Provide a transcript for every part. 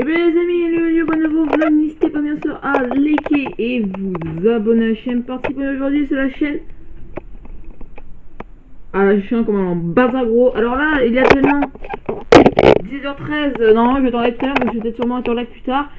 Et bien les amis, le bon nouveau vlog, n'hésitez pas bien sûr à liker et vous abonner à la chaîne principale aujourd'hui, c'est la chaîne. Ah là je suis comme un bazar gros. Alors là il y a tellement 10h13, non je vais être en live tout à l'heure, mais je vais peut-être sûrement être en live plus tard.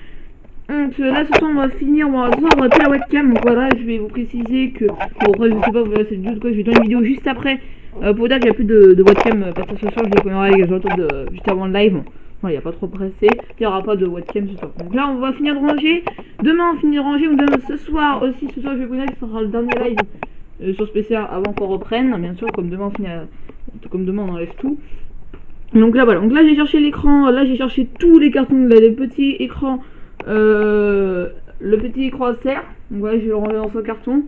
Donc là ce soir on va finir, on va plus la webcam, donc voilà je vais vous préciser que, bon après je sais pas, vous verrez cette vidéo de quoi, je vais tourner une vidéo juste après, pour vous dire qu'il n'y a plus de webcam, parce que ce soir je vais connaître les retours juste avant le live. Il n'y a pas trop pressé, il n'y aura pas de webcam ce soir. Donc là on va finir de ranger, demain on finit de ranger, ou demain ce soir aussi, ce soir je vais vous dire que ce sera le dernier live sur spécial avant qu'on reprenne, bien sûr, comme demain on finit comme demain on enlève tout. Donc là voilà, donc là j'ai cherché l'écran, là j'ai cherché tous les cartons, là, les petits écrans, le petit écran à serre, donc voilà je vais le ranger dans ce carton.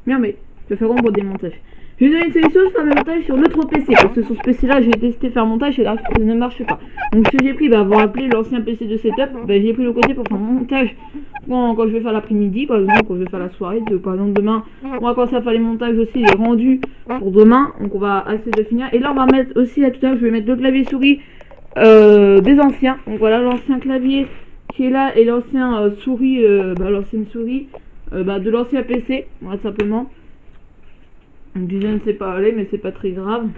Merde mais, je vais faire un gros démontage. Je vais donner une solution de faire le montage sur notre PC, parce que sur ce PC là j'ai testé faire montage et là ça ne marche pas. Donc ce que j'ai pris, avoir appelé l'ancien PC de setup, j'ai pris le côté pour faire mon montage quand je vais faire l'après-midi, par exemple, quand je vais faire la soirée, par exemple demain, on va commencer à faire les montages aussi, les rendus pour demain, donc on va essayer de finir. Et là on va mettre aussi, là tout à l'heure je vais mettre le clavier souris des anciens, donc voilà l'ancien clavier qui est là et l'ancien souris, l'ancienne souris de l'ancien PC, voilà simplement. Donc je ne sais pas aller, mais c'est pas très grave.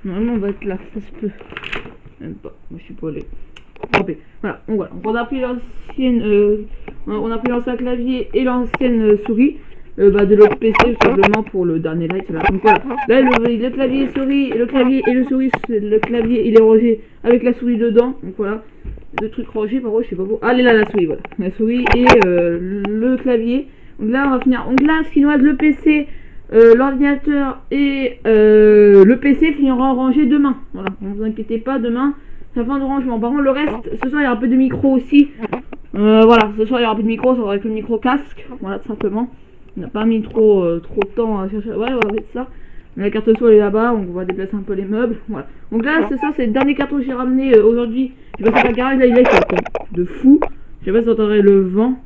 Normalement on va être là, ça se peut. Même pas, moi je suis pas allé. Voilà, donc voilà. On a pris l'ancienne, on a pris l'ancien clavier et l'ancienne souris de l'autre PC simplement pour le dernier live. Là. Donc voilà, là le clavier souris, le clavier et le souris, le clavier il est rangé avec la souris dedans. Donc voilà, le truc rangé par contre je sais pas où. Ah, elle est là la souris, voilà, la souris et le clavier. Donc là on va finir. Donc là ce qui nous reste le PC. L'ordinateur et le PC finiront rangé demain. Voilà, ne vous inquiétez pas, demain c'est la fin de rangement. Par contre, le reste, ce soir il y aura un peu de micro aussi. Voilà, ce soir il y aura un peu de micro, ça va avec le micro casque. Voilà, tout simplement. On n'a pas mis trop de temps à chercher. Ouais, on va mettre ça. Mais la carte son elle est là-bas, on va déplacer un peu les meubles. Voilà. Donc là, c'est ça, c'est le dernier carton que j'ai ramené aujourd'hui. J'ai passé par le garage, là il est de fou. Je sais pas si vous entendrez le vent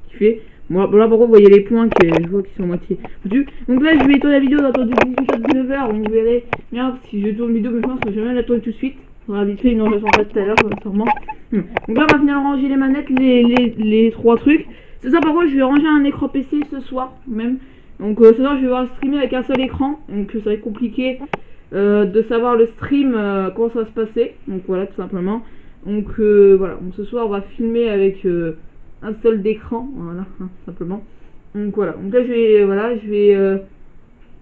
qui fait. Bon là par contre vous voyez les points que je vois qui sont à moitié foutus. Donc là je vais tourner la vidéo dans 18h-19h, donc vous verrez bien si je tourne une vidéo, mais je pense que je vais même la tourner tout de suite. On va vite fait une enregistrement tout à l'heure sûrement. Donc là on va venir ranger les manettes, les trois trucs. C'est ça, par contre je vais ranger un écran PC ce soir même. Donc ce soir je vais voir streamer avec un seul écran, donc ça va être compliqué de savoir le stream comment ça va se passer. Donc voilà tout simplement. Donc voilà, donc ce soir on va filmer avec un seul d'écran, voilà, simplement. Donc voilà, donc là je vais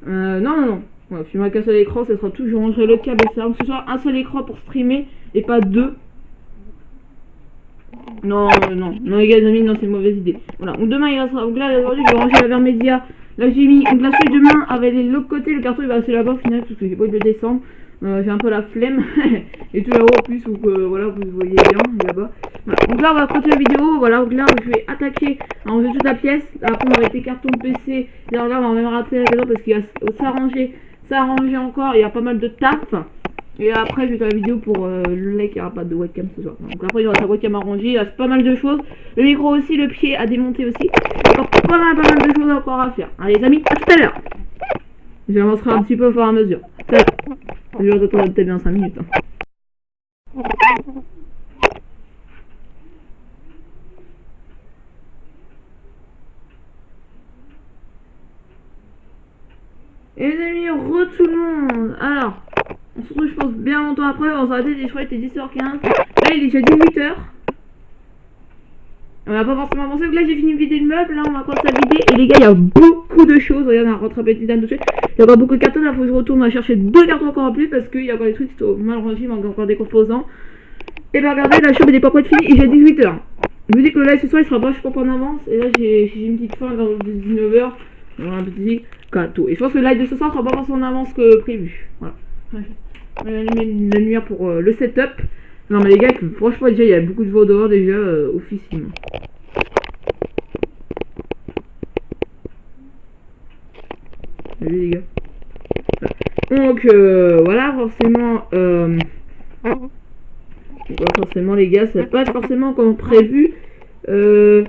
non, voilà, filmer avec un seul écran, ça sera tout, je rangerai le câble, etc. Donc ce soir un seul écran pour streamer et pas deux. Non les gars, les amis, non, c'est une mauvaise idée. Voilà, donc demain il restera, donc là aujourd'hui je vais ranger la Vermedia. Là j'ai mis, donc la suite demain avec l'autre côté, le carton il va rester là-bas au final parce que j'ai pas eu de le descendre. J'ai un peu la flemme et tout là-haut en plus, donc voilà, vous voyez bien là-bas. Voilà. Donc là on va continuer la vidéo, voilà, donc là je vais attaquer à ranger toute la pièce. Après on va arrêter carton PC, et alors là on va même rater la maison parce qu'il va s'arranger encore, il y a pas mal de taf. Et après je vais faire la vidéo pour le lait qui aura pas de webcam ce soir. Donc après il y aura sa webcam à ranger, il reste pas mal de choses. Le micro aussi, le pied à démonter aussi. Encore pas mal de choses encore à faire. Allez les amis, à tout à l'heure. J'avancerai un petit peu au fur et à mesure. Je vais retourner peut-être bien 5 minutes. Et les amis, tout le monde. Alors, on se retrouve je pense bien longtemps après, on s'est arrêté, je crois qu'il était 10h15. Là il est déjà 18h. On n'a pas forcément avancé, donc là j'ai fini de vider le meuble, là on va commencer à vider. Et les gars, il y a beaucoup de choses, regardez, on a rattrapé le titane tout de suite. Il y a encore beaucoup de cartons, là il faut que je retourne à chercher 2 cartons encore en plus parce qu'il y a encore des trucs qui sont mal rangés, il manque encore des composants. Et bien regardez, la chambre n'est pas près de finir et j'ai 18h. Je vous dis que le live ce soir il sera vachement en avance. Et là j'ai une petite fin vers 19h. Voilà, un petit gâteau. Et je pense que le live de ce soir sera pas forcément en avance que prévu. Voilà. On va allumer la lumière pour le setup. Non mais les gars, franchement déjà il y a beaucoup de voix dehors déjà officiellement. Salut les gars. Donc voilà, forcément les gars, ça va pas forcément comme prévu. Avec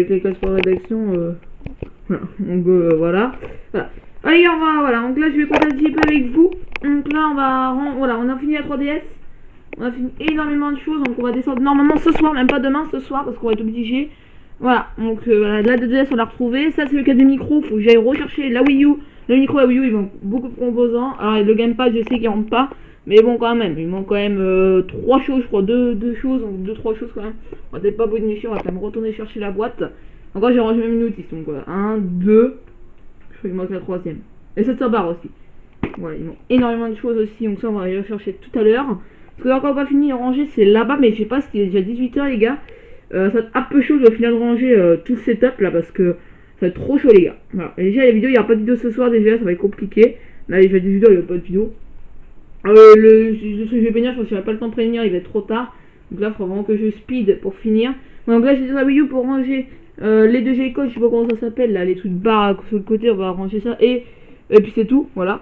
les classes pour rédaction. Voilà. Donc voilà. Allez on va, voilà, donc là je vais partager un petit peu avec vous. Donc là on a fini la 3DS. On a fini énormément de choses, donc on va descendre normalement ce soir, même pas demain, ce soir, parce qu'on va être obligé. Voilà, donc voilà, la 2DS on l'a retrouvé. Ça c'est le cas du micro, faut que j'aille rechercher la Wii U. Le micro et la Wii U, ils manquent beaucoup de composants. Alors le gamepad, je sais qu'il rentre pas. Mais bon, quand même, il manque quand même 3 choses, je crois, 2 choses, donc 2-3 choses quand même. On va peut-être pas bonifier, on va quand même retourner chercher la boîte. Encore, j'ai rangé même une notice, donc voilà, 1, 2, je crois qu'il manque la 3ème. Et cette barre aussi. Voilà, il manque énormément de choses aussi, donc ça on va aller rechercher tout à l'heure. Ce que j'ai encore pas fini de ranger, c'est là-bas, mais je sais pas si c'est déjà 18h les gars. Ça va être un peu chaud, je vais finir de ranger tout le setup là, parce que ça va être trop chaud les gars. Voilà, et déjà la vidéo, il n'y aura pas de vidéo ce soir déjà, ça va être compliqué. Là, déjà 18h, il n'y a pas de vidéo. Je vais venir, je pense que j'aurai pas le temps de prévenir, il va être trop tard. Donc là, il faut vraiment que je speed pour finir. Donc là, j'ai des Wii U pour ranger les 2 Joy-Con, je sais pas comment ça s'appelle là, les trucs de barre sur le côté, on va ranger ça. Et puis c'est tout, voilà.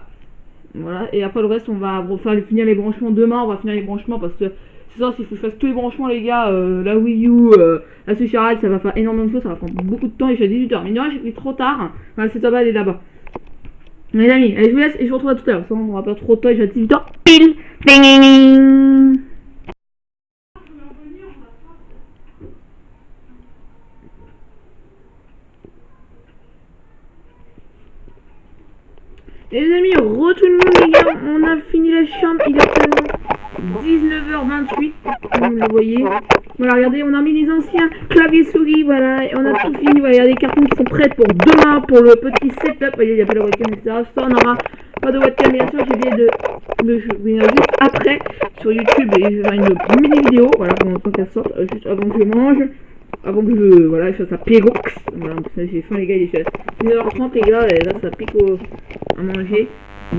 Voilà, et après le reste, on va finir les branchements demain, on va finir les branchements parce que c'est ça, s'il faut que je fasse tous les branchements, les gars, la Wii U, la Switch RL, ça va faire énormément de choses, ça va prendre beaucoup de temps et je suis à 18h. Mais non, j'ai pris trop tard, voilà, c'est ça, elle est là-bas. Les amis, allez, je vous laisse et je vous retrouve à tout à l'heure. On aura pas trop de temps, j'ai 18h. Pile. Ding. Les amis, tout le monde les gars, on a fini la chambre, il est actuellement 19h28, comme vous le voyez. Voilà, regardez, on a mis les anciens claviers souris, voilà, et on a tout fini, voilà, il y a des cartons qui sont prêts pour demain, pour le petit setup, voyez, il n'y a pas de webcam, etc. Ça, on n'aura pas de webcam, bien sûr, j'ai oublié de venir juste après sur YouTube, et je vais faire une mini vidéo, voilà, pour l'instant qu'elle sorte, juste avant que je mange. Avant que je fasse la pérox. Voilà, ça j'ai faim les gars, il est 19h30 les gars, et là ça pique à manger.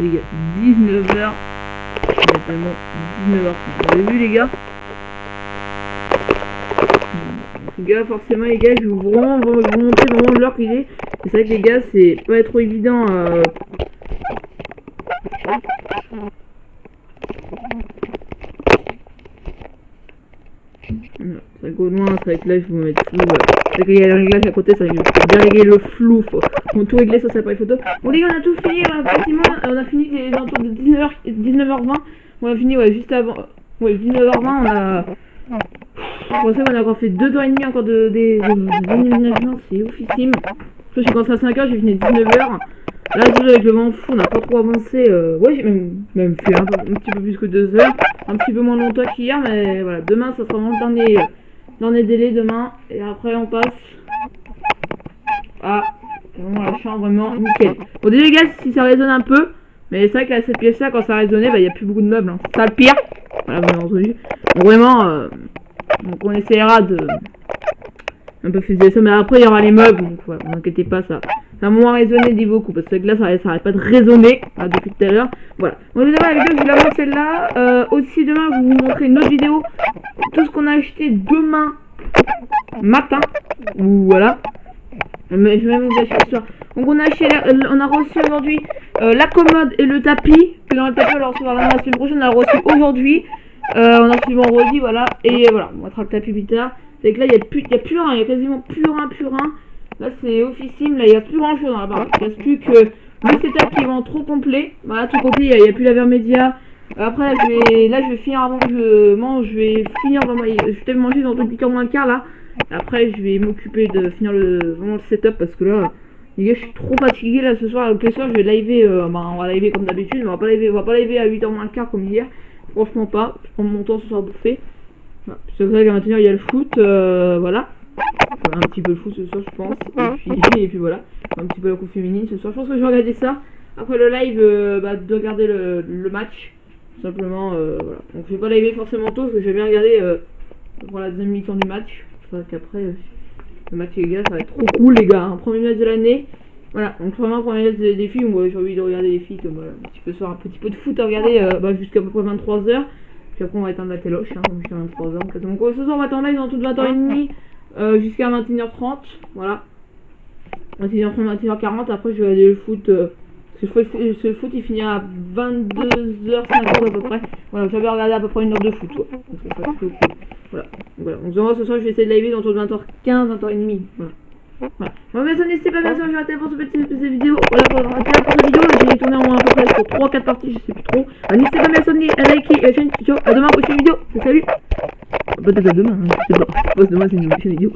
Les gars, 19h. Exactement, 19h30. Vous avez vu les gars? Les gars, forcément les gars, je vais vous montrer vraiment l'heure qu'il est. C'est vrai que les gars, c'est pas trop évident. Ça go loin, c'est vrai que là je vous mets flou. C'est vrai qu'il y a le réglage à côté, ça faut bien régler le flou. Faut tout régler, ça c'est pas les photos. Bon les gars, on a tout fini, effectivement, on a fini les alentours de 19h20. On a fini juste avant. Ouais, 19h20, on a. Je pensais qu'on a encore fait 2h30 encore de déménagement, c'est oufissime. Je suis commencé à 5h, j'ai fini à 19h. Là, avec le vent fou, on n'a pas trop avancé. Ouais, j'ai même fait un petit peu plus que 2 heures. Un petit peu moins longtemps qu'hier, mais voilà. Demain, ça sera vraiment le dernier délai demain. Et après, on passe à vraiment la chambre, vraiment nickel. Bon, déjà, les gars, si ça résonne un peu, mais c'est vrai qu'à cette pièce-là, quand ça résonnait, bah, il n'y a plus beaucoup de meubles. Hein. C'est ça le pire. Voilà, vous avez entendu. Donc, vraiment, donc on essaiera de un peu faire ça, mais après il y aura les meubles, donc voilà, ne vous inquiétez pas, ça a moins résonné, dit beaucoup, parce que là ça arrête pas de résonner depuis tout à l'heure. Voilà, donc demain la vidéo je vous la montre celle-là. Aussi demain je vais vous montrer une autre vidéo, tout ce qu'on a acheté demain matin, ou voilà. Mais je vais même vous acheter ce soir. Donc on a reçu aujourd'hui la commode et le tapis, que dans le tapis on va recevoir la semaine prochaine, on a reçu aujourd'hui. On a reçu vendredi, voilà, et voilà, on mettra le tapis plus tard. C'est que là, il y a plus rien, il y a quasiment plus rien. Là, c'est officime, là, il n'y a plus grand chose dans la barre. Il ne reste plus que le setup qui est vraiment trop complet. Voilà, tout complet, il n'y a plus la vermédia. Après, là, je vais finir avant que je mange, je vais finir vraiment, je vais peut-être manger dans 10h moins le quart, là. Après, je vais m'occuper de finir vraiment le setup, parce que là, les gars, je suis trop fatigué, là, ce soir. Donc, ce soir, je vais liver, on va liver comme d'habitude, mais on va pas liver à 8h moins le quart comme hier. Franchement pas, je prends mon temps ce soir à bouffer. Voilà. C'est vrai qu'à maintenant il y a le foot, voilà. Un petit peu le foot ce soir je pense. Et puis voilà, un petit peu la coupe féminine ce soir. Je pense que je vais regarder ça. Après le live, de regarder le match. Tout simplement, voilà. Donc je vais pas liver forcément tôt parce que je vais bien regarder pour la deuxième mi-temps du match. C'est vrai qu'après, le match les gars, ça va être trop cool les gars. Hein. Premier match de l'année. Voilà, donc vraiment premier match des filles, moi j'ai envie de regarder les filles comme voilà, un petit peu soir, un petit peu de foot à regarder jusqu'à peu près 23h. Puis après on va éteindre la téloche, hein, jusqu'à 23h. Donc ce soir on va attendre live dans toute 20h30 jusqu'à 21h30, voilà. 21h30, 21h40, après je vais regarder le foot. Parce que le foot il finit à 22h50 à peu près. Voilà, j'avais regardé à peu près 1 heure de foot, ouais. Donc ça cool. Voilà. Donc voilà, on se voit ce soir, je vais essayer de live dans toute 20h15, 20h30, voilà. Voilà. Bon, mais ça n'hésitez pas bien sûr, je vais arrêter pour ce petit vidéo. Voilà, pour cette vidéo, j'ai tourné en moins à peu près sur 3-4 parties, je sais plus trop. N'hésitez pas bien sûr à liker la chaîne, ciao, à demain, prochaine vidéo, salut. Peut-être à demain, hein, je sais pas, demain c'est une nouvelle chaîne vidéo.